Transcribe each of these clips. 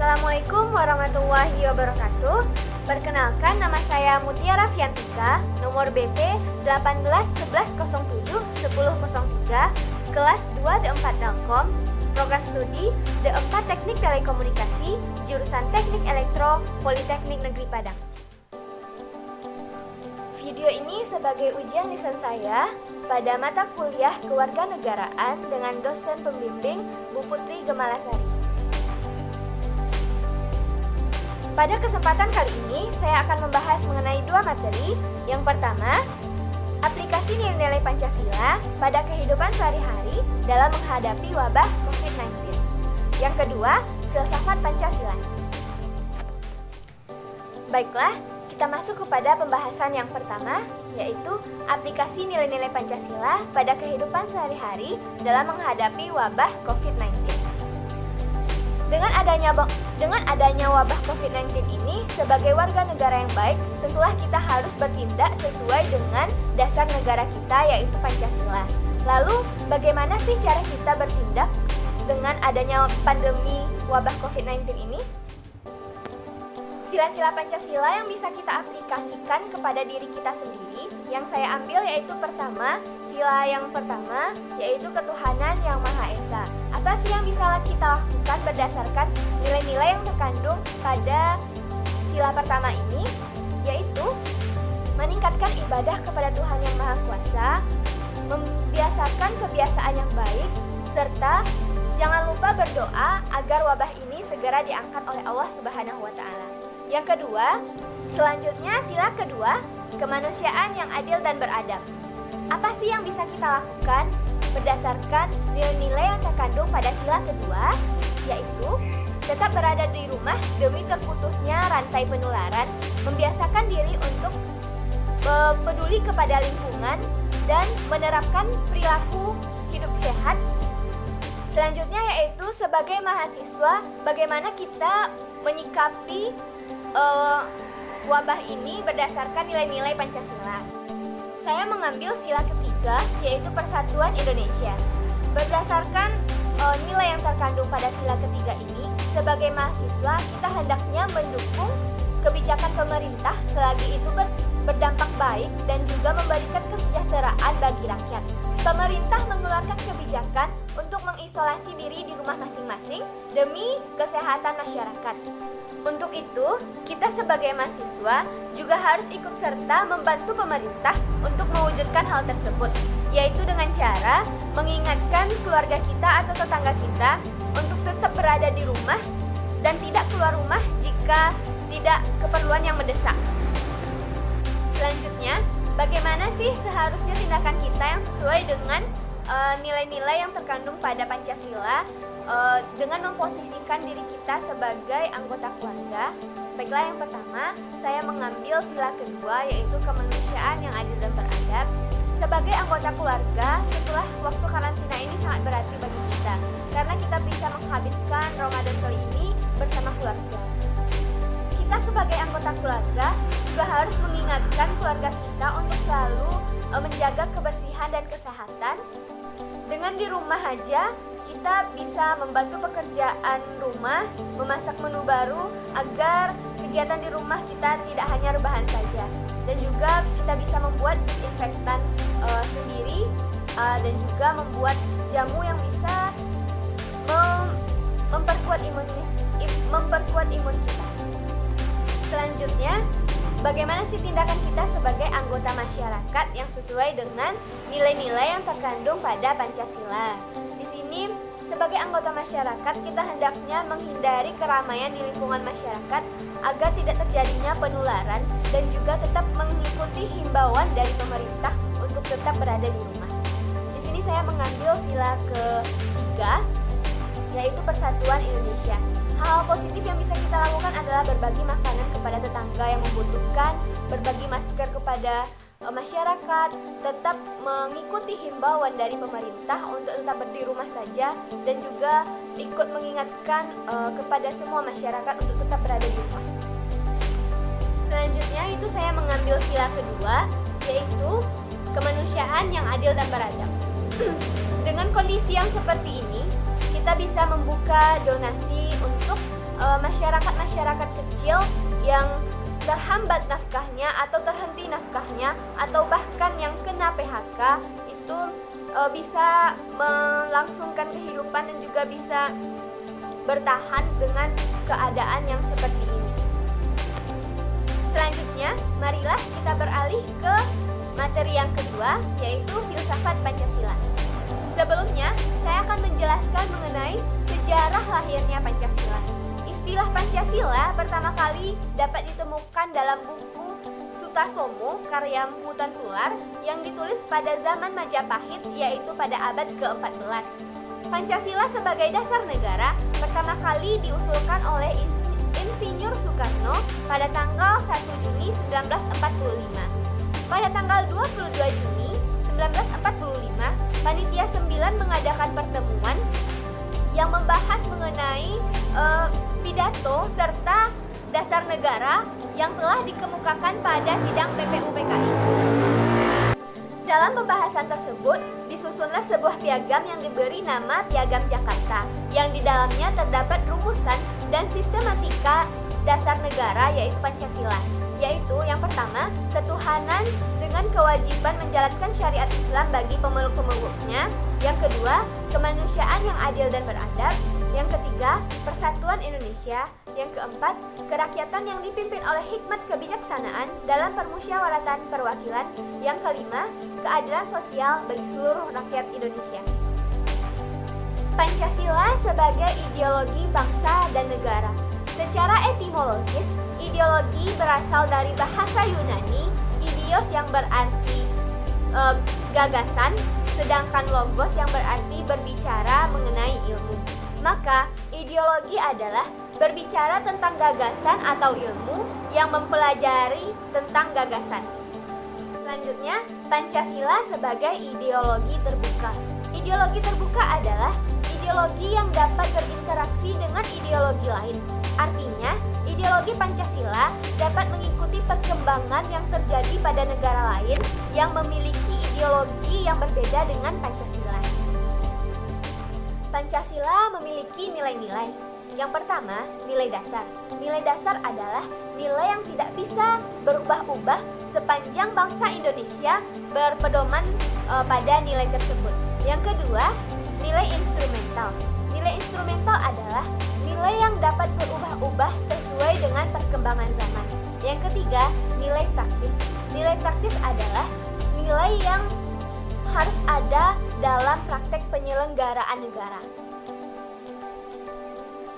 Assalamualaikum warahmatullahi wabarakatuh. Perkenalkan, nama saya Mutiara Fiantika, nomor BP 1811071003, kelas 2 D4 Telkom, program studi D4 Teknik Telekomunikasi, jurusan Teknik Elektro, Politeknik Negeri Padang. Video ini sebagai ujian lisan saya pada mata kuliah Kewarganegaraan dengan dosen pembimbing Bu Putri Gemalasari. Pada kesempatan kali ini, saya akan membahas mengenai dua materi. Yang pertama, aplikasi nilai-nilai Pancasila pada kehidupan sehari-hari dalam menghadapi wabah COVID-19. Yang kedua, filsafat Pancasila. Baiklah, kita masuk kepada pembahasan yang pertama, yaitu aplikasi nilai-nilai Pancasila pada kehidupan sehari-hari dalam menghadapi wabah COVID-19. Dengan adanya wabah COVID-19 ini, sebagai warga negara yang baik, tentulah kita harus bertindak sesuai dengan dasar negara kita, yaitu Pancasila. Lalu, bagaimana sih cara kita bertindak dengan adanya pandemi wabah COVID-19 ini? Sila-sila Pancasila yang bisa kita aplikasikan kepada diri kita sendiri, yang saya ambil yaitu pertama, sila yang pertama, yaitu ketuhanan yang Maha Esa. Apa sih yang bisa kita lakukan berdasarkan nilai-nilai yang terkandung pada sila pertama ini? Yaitu meningkatkan ibadah kepada Tuhan yang Maha Kuasa, membiasakan kebiasaan yang baik, serta jangan lupa berdoa agar wabah ini segera diangkat oleh Allah Subhanahu wa Ta'ala. Yang kedua, selanjutnya sila kedua, kemanusiaan yang adil dan beradab. Apa sih yang bisa kita lakukan berdasarkan nilai-nilai yang terkandung pada sila kedua, yaitu tetap berada di rumah demi terputusnya rantai penularan, membiasakan diri untuk peduli kepada lingkungan, dan menerapkan perilaku hidup sehat. Selanjutnya yaitu sebagai mahasiswa, bagaimana kita menyikapi wabah ini berdasarkan nilai-nilai Pancasila. Saya mengambil sila ketiga, yaitu Persatuan Indonesia. Berdasarkan nilai yang terkandung pada sila ketiga ini, sebagai mahasiswa kita hendaknya mendukung kebijakan pemerintah selagi itu berdampak baik dan juga memberikan kesejahteraan bagi rakyat. Pemerintah mengeluarkan kebijakan untuk mengisolasi diri di rumah masing-masing demi kesehatan masyarakat. Untuk itu, kita sebagai mahasiswa juga harus ikut serta membantu pemerintah untuk mewujudkan hal tersebut, yaitu dengan cara mengingatkan keluarga kita atau tetangga kita untuk tetap berada di rumah dan tidak keluar rumah jika tidak keperluan yang mendesak. Selanjutnya, bagaimana sih seharusnya tindakan kita yang sesuai dengan nilai-nilai yang terkandung pada Pancasila dengan memposisikan diri kita sebagai anggota keluarga? Baiklah, yang pertama, saya mengambil sila kedua, yaitu kemanusiaan yang adil dan beradab. Sebagai anggota keluarga, tentulah waktu karantina ini sangat berarti bagi kita, karena kita bisa menghabiskan Ramadan kali ini bersama keluarga. Kita sebagai anggota keluarga juga harus mengingatkan keluarga kita untuk selalu menjaga kebersihan dan kesehatan. Dengan di rumah aja, kita bisa membantu pekerjaan rumah, memasak menu baru agar kegiatan di rumah kita tidak hanya rebahan saja. Dan juga kita bisa membuat disinfektan sendiri dan juga membuat jamu yang bisa memperkuat imun kita. Selanjutnya, bagaimana sih tindakan kita sebagai anggota masyarakat yang sesuai dengan nilai-nilai yang terkandung pada Pancasila? Di sini, sebagai anggota masyarakat, kita hendaknya menghindari keramaian di lingkungan masyarakat agar tidak terjadinya penularan dan juga tetap mengikuti himbauan dari pemerintah untuk tetap berada di rumah. Di sini saya mengambil sila ketiga, yaitu Persatuan Indonesia. Hal positif yang bisa kita lakukan adalah berbagi makanan kepada tetangga yang membutuhkan, berbagi masker kepada masyarakat, tetap mengikuti himbauan dari pemerintah untuk tetap di rumah saja, dan juga ikut mengingatkan kepada semua masyarakat untuk tetap berada di rumah. Selanjutnya itu saya mengambil sila kedua, yaitu kemanusiaan yang adil dan beradab. Dengan kondisi yang seperti ini, kita bisa membuka donasi untuk masyarakat-masyarakat kecil yang terhambat nafkahnya atau terhenti nafkahnya atau bahkan yang kena PHK itu bisa melangsungkan kehidupan dan juga bisa bertahan dengan keadaan yang seperti ini. Selanjutnya, marilah kita beralih ke materi yang kedua, yaitu filsafat Pancasila. Sebelumnya, saya akan menjelaskan mengenai sejarah lahirnya Pancasila. Istilah Pancasila pertama kali dapat ditemukan dalam buku Sutasoma karya Mpu Tular yang ditulis pada zaman Majapahit, yaitu pada abad ke-14. Pancasila sebagai dasar negara pertama kali diusulkan oleh Insinyur Soekarno pada tanggal 1 Juni 1945. Pada tanggal 22 Juni 1945, Panitia 9 mengadakan pertemuan yang membahas mengenai pidato serta dasar negara yang telah dikemukakan pada sidang PPUPKI. Dalam pembahasan tersebut, disusunlah sebuah piagam yang diberi nama Piagam Jakarta, yang di dalamnya terdapat rumusan dan sistematika dasar negara yaitu Pancasila, yaitu yang pertama, ketuhanan dengan kewajiban menjalankan syariat Islam bagi pemeluk-pemeluknya, yang kedua, kemanusiaan yang adil dan beradab, yang ketiga, persatuan Indonesia, yang keempat, kerakyatan yang dipimpin oleh hikmat kebijaksanaan dalam permusyawaratan perwakilan, yang kelima, keadilan sosial bagi seluruh rakyat Indonesia. Pancasila sebagai ideologi bangsa dan negara. Secara etimologis, ideologi berasal dari bahasa Yunani, idios yang berarti gagasan, sedangkan logos yang berarti berbicara mengenai ilmu. Maka, ideologi adalah berbicara tentang gagasan atau ilmu yang mempelajari tentang gagasan. Selanjutnya, Pancasila sebagai ideologi terbuka. Ideologi terbuka adalah ideologi yang dapat berinteraksi dengan ideologi lain. Artinya, ideologi Pancasila dapat mengikuti perkembangan yang terjadi pada negara lain yang memiliki ideologi yang berbeda dengan Pancasila. Pancasila memiliki nilai-nilai. Yang pertama, nilai dasar. Nilai dasar adalah nilai yang tidak bisa berubah-ubah sepanjang bangsa Indonesia berpedoman pada nilai tersebut. Yang kedua, nilai instrumental. Nilai instrumental adalah nilai yang dapat berubah-ubah sesuai dengan perkembangan zaman. Yang ketiga, nilai praktis. Nilai praktis adalah nilai yang harus ada dalam praktek penyelenggaraan negara.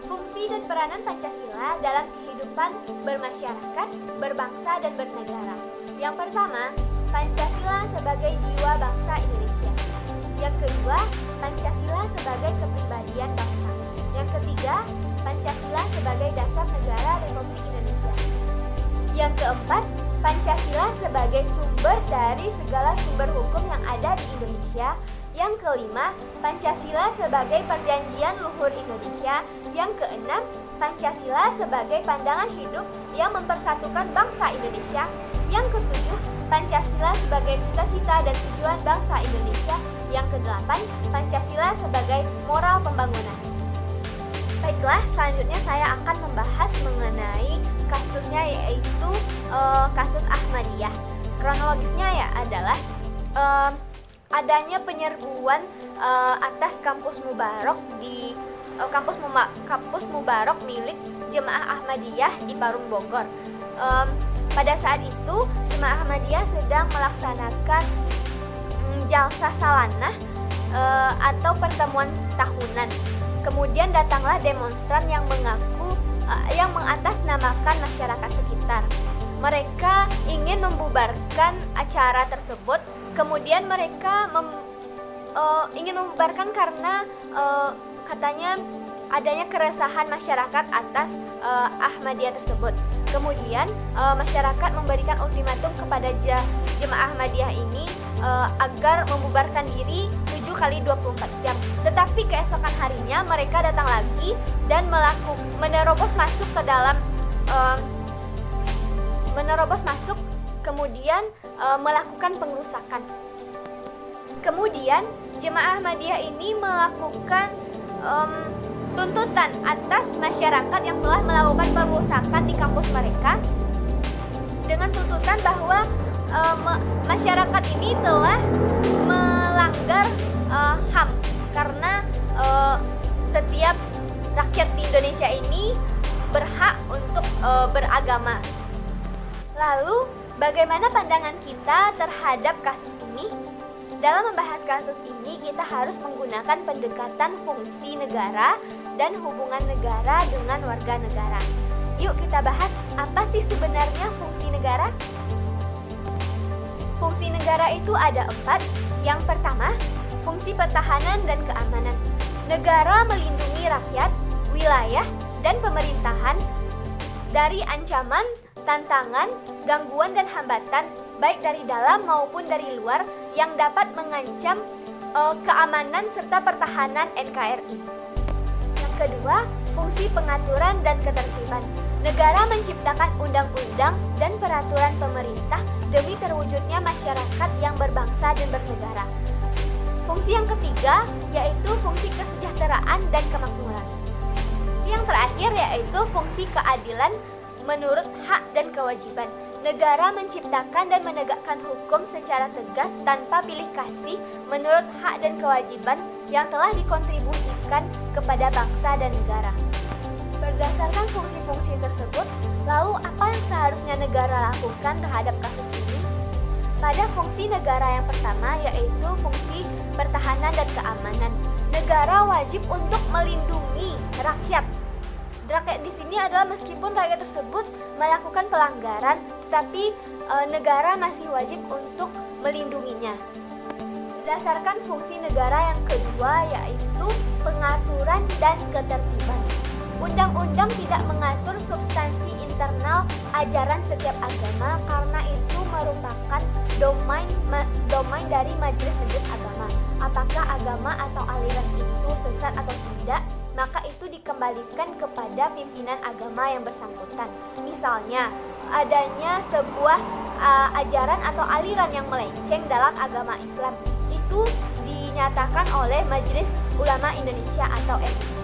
Fungsi dan peranan Pancasila dalam kehidupan bermasyarakat, berbangsa, dan bernegara. Yang pertama, Pancasila sebagai jiwa bangsa Indonesia. Yang kedua, Pancasila sebagai kepribadian bangsa. Yang ketiga, Pancasila sebagai dasar negara Republik Indonesia. Yang keempat, Pancasila sebagai sumber dari segala sumber hukum yang ada di Indonesia. Yang kelima, Pancasila sebagai perjanjian luhur Indonesia. Yang keenam, Pancasila sebagai pandangan hidup yang mempersatukan bangsa Indonesia. Yang ketujuh, Pancasila sebagai cita-cita dan tujuan bangsa Indonesia. Yang kedelapan, Pancasila sebagai moral pembangunan. Baiklah, selanjutnya saya akan membahas mengenai kasusnya, yaitu kasus Ahmadiyah. Kronologisnya ya adalah adanya penyerbuan atas kampus Mubarok di kampus Mubarok milik Jemaah Ahmadiyah di Parung Bogor. Pada saat itu Jemaah Ahmadiyah sedang melaksanakan jalsa salanah atau pertemuan tahunan. Kemudian datanglah demonstran yang mengatasnamakan masyarakat sekitar. Mereka ingin membubarkan acara tersebut. Kemudian mereka ingin membubarkan karena katanya adanya keresahan masyarakat atas Ahmadiyah tersebut. Kemudian masyarakat memberikan ultimatum kepada Jemaah Ahmadiyah ini agar membubarkan diri 7x24 jam. Tetapi keesokan harinya mereka datang lagi dan menerobos masuk ke dalam kemudian melakukan pengerusakan. Kemudian Jemaah Ahmadiyah ini melakukan tuntutan atas masyarakat yang telah melakukan perusakan di kampus mereka, dengan tuntutan bahwa masyarakat ini telah melanggar HAM, karena setiap rakyat di Indonesia ini berhak untuk beragama. Lalu, bagaimana pandangan kita terhadap kasus ini? Dalam membahas kasus ini, kita harus menggunakan pendekatan fungsi negara dan hubungan negara dengan warga negara. Yuk kita bahas, apa sih sebenarnya fungsi negara? Fungsi negara itu ada 4. Yang pertama, fungsi pertahanan dan keamanan. Negara melindungi rakyat, wilayah, dan pemerintahan dari ancaman, tantangan, gangguan, dan hambatan, baik dari dalam maupun dari luar, yang dapat mengancam keamanan serta pertahanan NKRI. Yang kedua, fungsi pengaturan dan ketertiban. Negara menciptakan undang-undang dan peraturan pemerintah demi terwujudnya masyarakat yang berbangsa dan bernegara. Fungsi yang ketiga yaitu fungsi kesejahteraan dan kemakmuran. Fungsi yang terakhir yaitu fungsi keadilan menurut hak dan kewajiban. Negara menciptakan dan menegakkan hukum secara tegas tanpa pilih kasih menurut hak dan kewajiban yang telah dikontribusikan kepada bangsa dan negara. Berdasarkan fungsi-fungsi tersebut, lalu apa yang seharusnya negara lakukan terhadap kasus ini? Pada fungsi negara yang pertama yaitu fungsi pertahanan dan keamanan. Negara wajib untuk melindungi rakyat. Rakyat di sini adalah meskipun rakyat tersebut melakukan pelanggaran, tetapi negara masih wajib untuk melindunginya. Berdasarkan fungsi negara yang kedua yaitu pengaturan dan ketertiban. Undang-undang tidak mengatur substansi internal ajaran setiap agama karena itu merupakan domain dari majelis-majelis agama. Apakah agama atau aliran itu sesat atau tidak, maka itu dikembalikan kepada pimpinan agama yang bersangkutan. Misalnya, adanya sebuah ajaran atau aliran yang melenceng dalam agama Islam, itu dinyatakan oleh Majelis Ulama Indonesia atau MUI.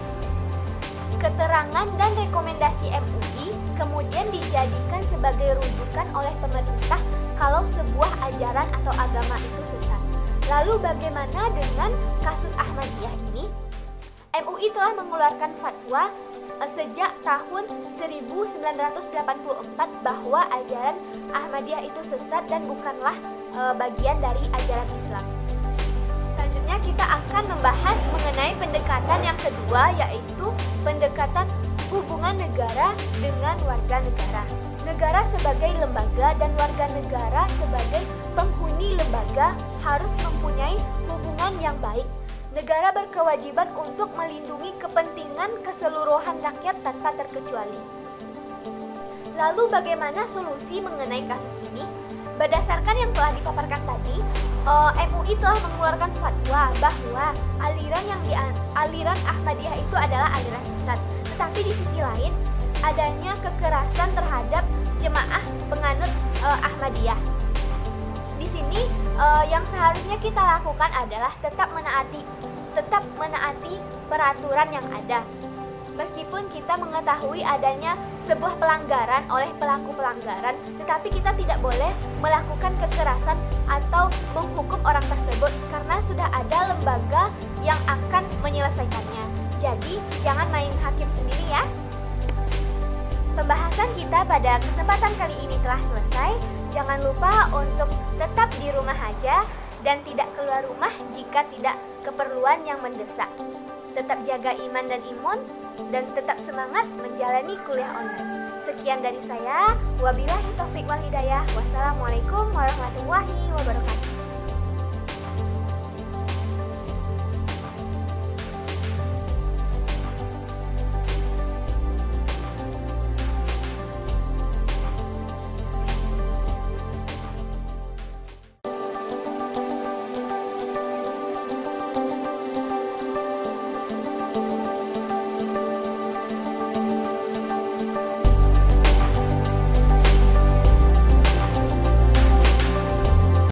Keterangan dan rekomendasi MUI kemudian dijadikan sebagai rujukan oleh pemerintah kalau sebuah ajaran atau agama itu sesat. Lalu bagaimana dengan kasus Ahmadiyah ini? MUI telah mengeluarkan fatwa sejak tahun 1984 bahwa ajaran Ahmadiyah itu sesat dan bukanlah bagian dari ajaran Islam. Selanjutnya kita akan membahas mengenai pendekatan yang kedua yaitu pendekatan hubungan negara dengan warga negara. Negara sebagai lembaga dan warga negara sebagai penghuni lembaga harus mempunyai hubungan yang baik. Negara berkewajiban untuk melindungi kepentingan keseluruhan rakyat tanpa terkecuali. Lalu bagaimana solusi mengenai kasus ini? Berdasarkan yang telah dipaparkan tadi, MUI telah mengeluarkan fatwa bahwa aliran Ahmadiyah itu adalah aliran sesat. Tetapi di sisi lain, adanya kekerasan terhadap jemaah penganut Ahmadiyah. Di sini yang seharusnya kita lakukan adalah tetap menaati peraturan yang ada. Meskipun kita mengetahui adanya sebuah pelanggaran oleh pelaku pelanggaran, tetapi kita tidak boleh melakukan kekerasan atau menghukum orang tersebut karena sudah ada lembaga yang akan menyelesaikannya. Jadi, jangan main hakim sendiri ya. Pembahasan kita pada kesempatan kali ini telah selesai. Jangan lupa untuk tetap di rumah aja dan tidak keluar rumah jika tidak keperluan yang mendesak. Tetap jaga iman dan imun dan tetap semangat menjalani kuliah online. Sekian dari saya. Wabillahi taufiq wal hidayah. Wassalamualaikum warahmatullahi wabarakatuh.